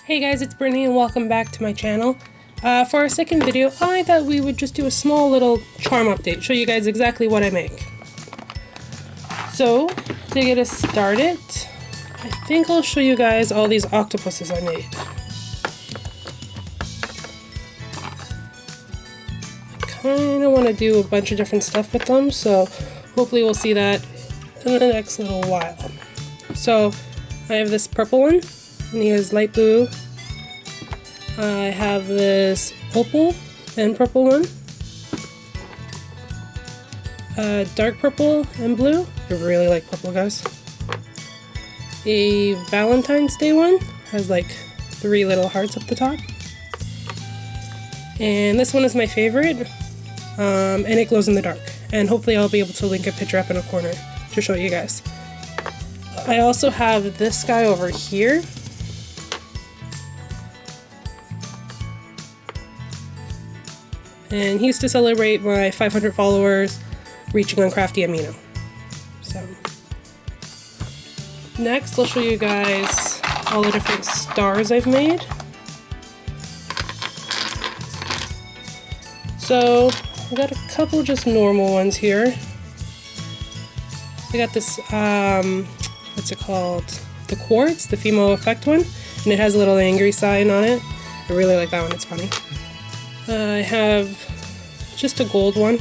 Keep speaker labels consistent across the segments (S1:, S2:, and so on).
S1: Hey guys, it's Brittany and welcome back to my channel. For our second video, I thought we would just do a small little charm update, show you guys exactly what I make. So, to get us started, I think I'll show you guys all these octopuses I made. I kind of want to do a bunch of different stuff with them, so hopefully we'll see that in the next little while. So, I have this purple one. And he has light blue. I have this opal and purple one. Dark purple and blue. I really like purple, guys. A Valentine's Day one. Has like 3 little hearts up the top. And this one is my favorite. And it glows in the dark. And hopefully I'll be able to link a picture up in a corner to show you guys. I also have this guy over here. And he used to celebrate my 500 followers reaching on Crafty Amino. So, next I'll show you guys all the different stars I've made. So, I got a couple just normal ones here. I got this, what's it called? The quartz, the female effect one. And it has a little angry sign on it. I really like that one, it's funny. I have just a gold one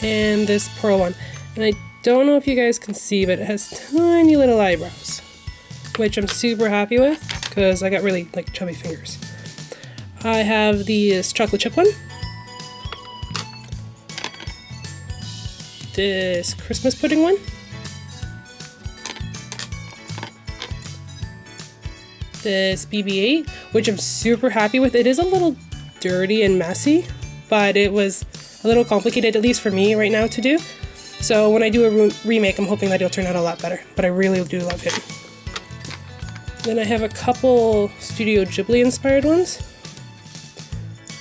S1: and this pearl one, and I don't know if you guys can see, but it has tiny little eyebrows, which I'm super happy with because I got really like chubby fingers. I have this chocolate chip one, this Christmas pudding one, this BB-8, which I'm super happy with. It is a little dirty and messy, but it was a little complicated, at least for me right now, to do. So when I do a remake, I'm hoping that it'll turn out a lot better, but I really do love him. Then I have a couple Studio Ghibli inspired ones.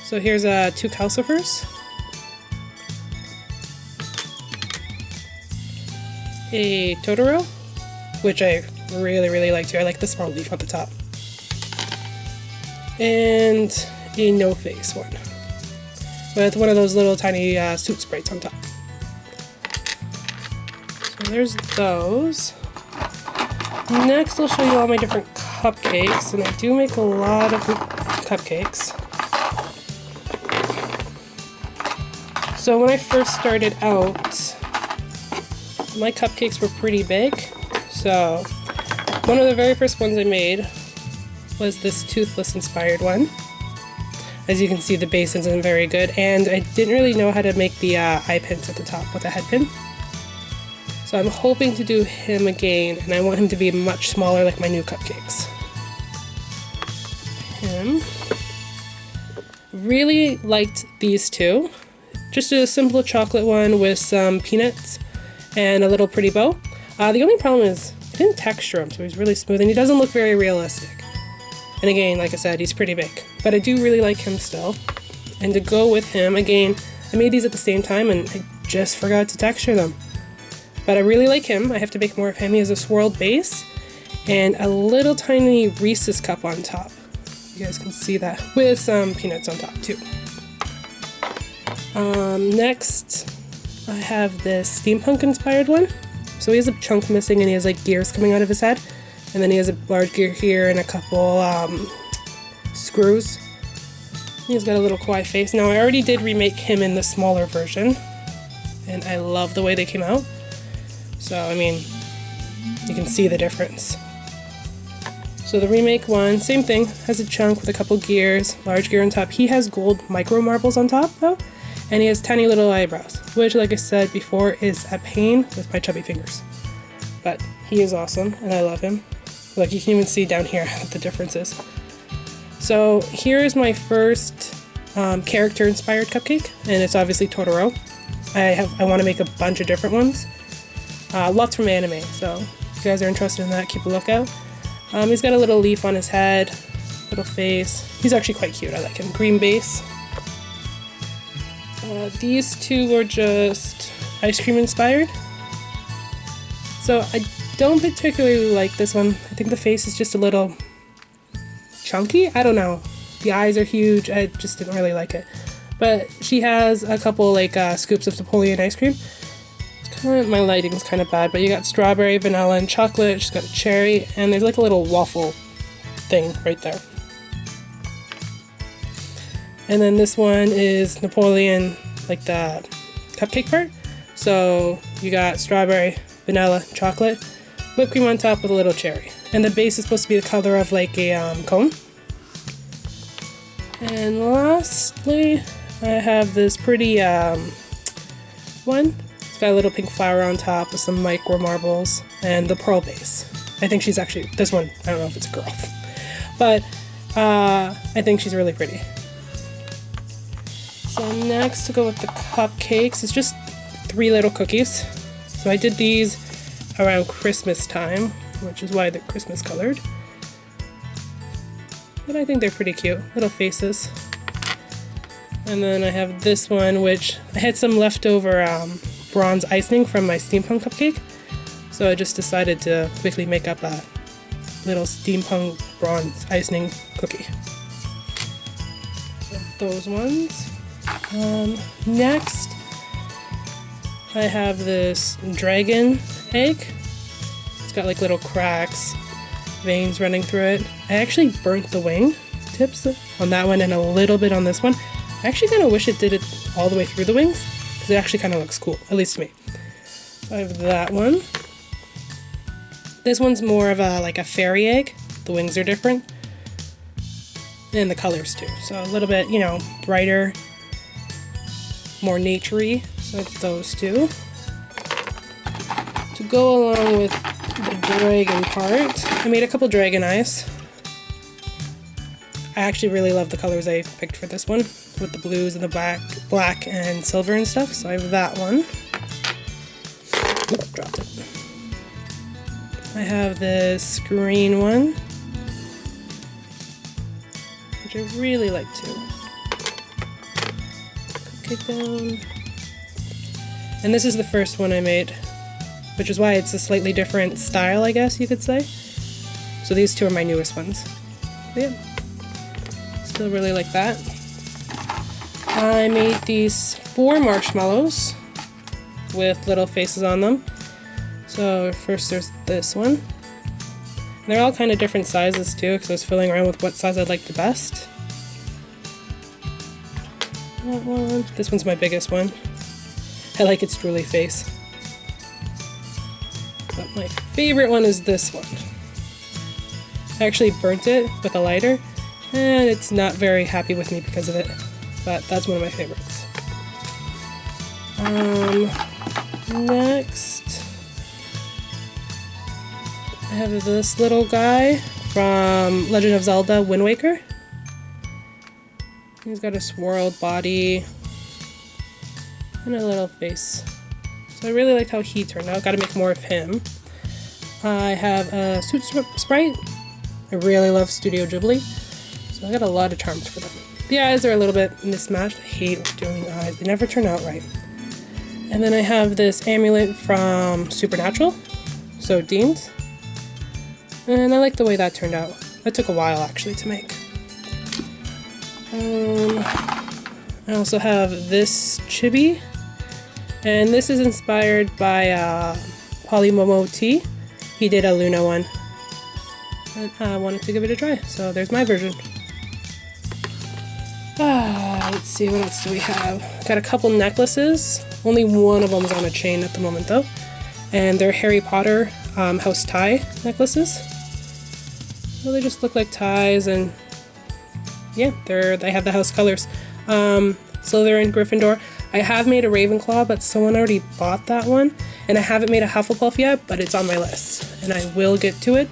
S1: So here's 2 calcifers, a Totoro, which I really like too. I like the small leaf at the top. And a no face one with one of those little tiny suit sprites on top. So there's those. Next I'll show you all my different cupcakes, and I do make a lot of cupcakes. So when I first started out, my cupcakes were pretty big. So one of the very first ones I made was this toothless inspired one. As you can see, the base isn't very good, and I didn't really know how to make the eye pins at the top with a head pin. So I'm hoping to do him again, and I want him to be much smaller like my new cupcakes. Him. Really liked these two. Just a simple chocolate one with some peanuts and a little pretty bow. The only problem is I didn't texture him, so he's really smooth, and he doesn't look very realistic. And again, like I said, he's pretty big. But I do really like him still. And to go with him, again, I made these at the same time and I just forgot to texture them. But I really like him. I have to make more of him. He has a swirled base and a little tiny Reese's cup on top. You guys can see that. With some peanuts on top too. Next, I have this steampunk inspired one. So he has a chunk missing and he has like gears coming out of his head. And then he has a large gear here and a couple screws. He's got a little kawaii face. Now I already did remake him in the smaller version. And I love the way they came out. So I mean, you can see the difference. So the remake one, same thing. Has a chunk with a couple gears, large gear on top. He has gold micro marbles on top though. And he has tiny little eyebrows. Which, like I said before, is a pain with my chubby fingers. But he is awesome and I love him. Like, you can even see down here what the difference is. So here is my first character inspired cupcake, and it's obviously Totoro. I want to make a bunch of different ones. Lots from anime, so if you guys are interested in that, keep a lookout. He's got a little leaf on his head, little face. He's actually quite cute, I like him. Green base. These two were just ice cream inspired. So I don't particularly like this one. I think the face is just a little chunky. I don't know. The eyes are huge. I just didn't really like it. But she has a couple like scoops of Napoleon ice cream. It's kind of, my lighting's kind of bad, but you got strawberry, vanilla, and chocolate. She's got a cherry, and there's like a little waffle thing right there. And then this one is Napoleon, like the cupcake part. So you got strawberry, vanilla, chocolate, whipped cream on top with a little cherry. And the base is supposed to be the color of like a cone. And lastly, I have this pretty one. It's got a little pink flower on top with some micro marbles and the pearl base. I think she's actually, this one, I don't know if it's a girl, but I think she's really pretty. So next, to go with the cupcakes, it's just 3 little cookies. So I did these around Christmas time, which is why they're Christmas colored. But I think they're pretty cute, little faces. And then I have this one, which I had some leftover bronze icing from my steampunk cupcake. So I just decided to quickly make up a little steampunk bronze icing cookie. So those ones. Next, I have this dragon egg. It's got like little cracks, veins running through it. I actually burnt the wing tips on that one and a little bit on this one. I actually kind of wish it did it all the way through the wings, because it actually kind of looks cool, at least to me. I have that one. This one's more of a like a fairy egg. The wings are different. And the colors too. So a little bit, you know, brighter, more naturey. So those two. To go along with the dragon part, I made a couple dragon eyes. I actually really love the colors I picked for this one, with the blues and the black and silver and stuff. So I have that one. Oops, dropped it. I have this green one, which I really like too. Cupcake down. And this is the first one I made, which is why it's a slightly different style, I guess you could say. So these two are my newest ones. But yeah, still really like that. I made these 4 marshmallows with little faces on them. So first there's this one. And they're all kind of different sizes too, because I was filling around with what size I'd like the best. That one. This one's my biggest one. I like its drooly face. But my favorite one is this one. I actually burnt it with a lighter, and it's not very happy with me because of it. But that's one of my favorites. Next, I have this little guy from Legend of Zelda Wind Waker. He's got a swirled body and a little face. So I really like how he turned out. Gotta make more of him. I have a suit sprite. I really love Studio Ghibli, so I got a lot of charms for them. The eyes are a little bit mismatched. I hate doing eyes. They never turn out right. And then I have this amulet from Supernatural, so Dean's. And I like the way that turned out. That took a while actually to make. I also have this chibi, and this is inspired by Polymer T. He did a Luna one, and I wanted to give it a try, so there's my version. Let's see, what else do we have? Got a couple necklaces. Only one of them is on a chain at the moment though, and they're Harry Potter house tie necklaces. So they just look like ties, and yeah, they have the house colors. Slytherin, Gryffindor. I have made a Ravenclaw, but someone already bought that one, and I haven't made a Hufflepuff yet, but it's on my list, and I will get to it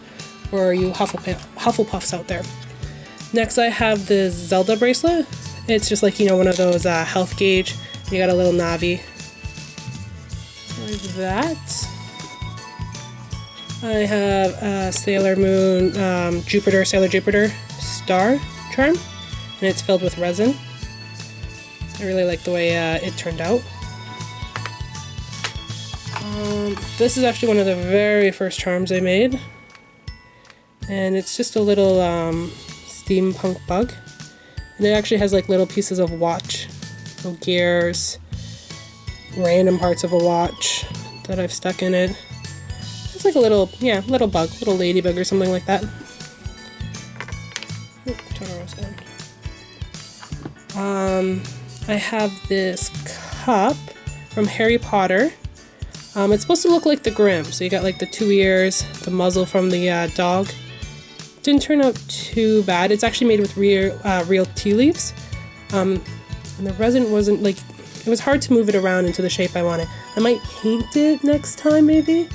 S1: for you Hufflepuffs out there. Next, I have this Zelda bracelet. It's just like, you know, one of those health gauge. You got a little Navi. Like that. I have a Sailor Moon, Sailor Jupiter star charm, and it's filled with resin. I really like the way it turned out. This is actually one of the very first charms I made. And it's just a little steampunk bug. And it actually has like little pieces of watch, little gears, random parts of a watch that I've stuck in it. It's like a little, yeah, little bug, little ladybug or something like that. Turn around. I have this cup from Harry Potter. It's supposed to look like the Grimm, so you got like the 2 ears, the muzzle from the dog. Didn't turn out too bad. It's actually made with real tea leaves. And the resin wasn't like, it was hard to move it around into the shape I wanted. I might paint it next time maybe.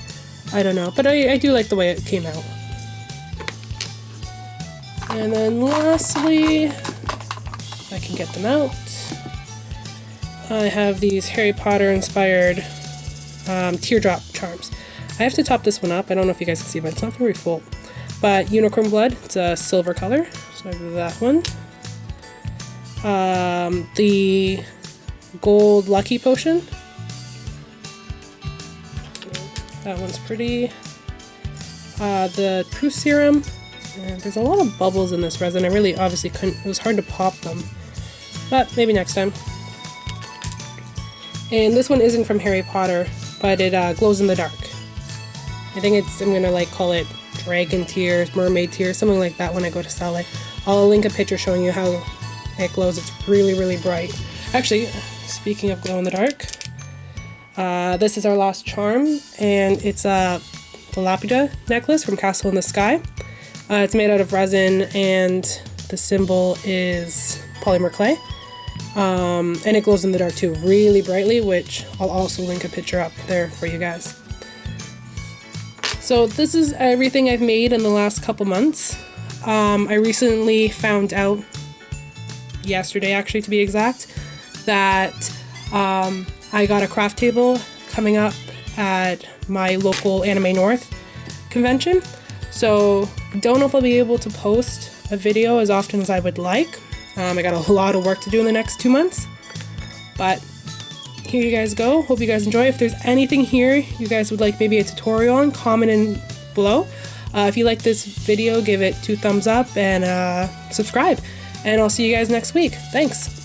S1: I don't know, but I do like the way it came out. And then lastly, if I can get them out, I have these Harry Potter inspired teardrop charms. I have to top this one up. I don't know if you guys can see, but it's not very full. But unicorn blood, it's a silver color, so I have that one. The gold lucky potion. That one's pretty. The truth serum. And there's a lot of bubbles in this resin. I really obviously couldn't, it was hard to pop them. But maybe next time. And this one isn't from Harry Potter, but it glows in the dark. I think I'm gonna like call it dragon tears, mermaid tears, something like that when I go to sell it. I'll link a picture showing you how it glows. It's really, really bright. Actually, speaking of glow in the dark, this is our last charm, and it's the Lapida necklace from Castle in the Sky. It's made out of resin, and the symbol is polymer clay. And it glows in the dark too, really brightly, which I'll also link a picture up there for you guys. So this is everything I've made in the last couple months. I recently found out, yesterday actually to be exact, that I got a craft table coming up at my local Anime North convention. So I don't know if I'll be able to post a video as often as I would like. I got a lot of work to do in the next 2 months, but here you guys go. Hope you guys enjoy. If there's anything here you guys would like maybe a tutorial on, comment in below. If you like this video, give it 2 thumbs up and subscribe. And I'll see you guys next week. Thanks.